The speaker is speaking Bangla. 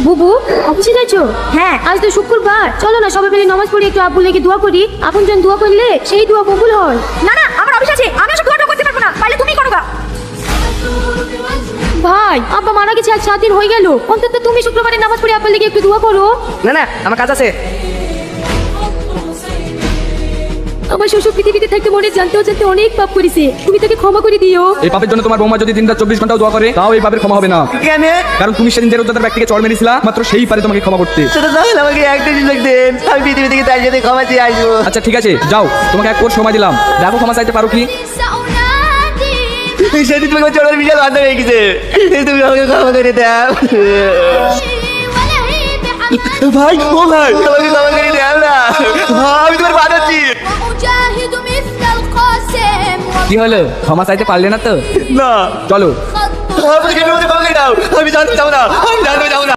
বুবু অফিসে যাচ্ছো? হ্যাঁ, আজ তো শুক্রবার, চলো না সবাই মিলে নামাজ পড়ি, একটু আব্বুর লেগে দোয়া করি। আপনজন দোয়া করলে সেই দোয়া কবুল হয়। না না, আমার অফিস আছে, আমি ওসব দোয়া করতে পারবো না, পারলে তুমি করো গা। ভাই, আব্বা মারা গেছে আজ 7 দিন হয়ে গেল, অন্তত তুমি শুক্রবারে নামাজ পড়ে আব্বার লেগে একটু দোয়া করো। না না, আমার কাজ আছে। আমার শ্বশুর পৃথিবীতে থাকতে মনে জানতেও জানতে অনেক পাপ করেছে, তুমি তাকে ক্ষমা করে দিও। এই পাপের জন্য তোমার বৌমা যদি দিনরাত 24 ঘন্টাও দোয়া করে তাও এই পাপের ক্ষমা হবে না। কেন? কারণ তুমি সেদিন যে রোজাদার ব্যক্তিকে চড় মেরেছিলা, মাত্র সেই পারে তোমাকে ক্ষমা করতে। সেটা তাহলে আমাকে একটা সুযোগ দেন, আমি পৃথিবী থেকে তার সাথে ক্ষমা চেয়ে আসবো। আচ্ছা ঠিক আছে, যাও, তোমাকে 1 কোর্স সময় দিলাম, দেখো ক্ষমা চাইতে পারো কি। সেদিন তোমাকে চড়ার বিশাল বাধা হয়ে গেছে, তুমি আমাকে ক্ষমা করে দাও। ভাই, ও ভাই, আমাকে ক্ষমা করে দাও না, আমি তোমার বাঁধাচ্ছি। কি হলো, ক্ষমা চাইতে পারলে না তো? না, চলো। আমাকে ক্ষমা করে দাও, আমি জানতে চাবো না, আমি জানতে চাবো না।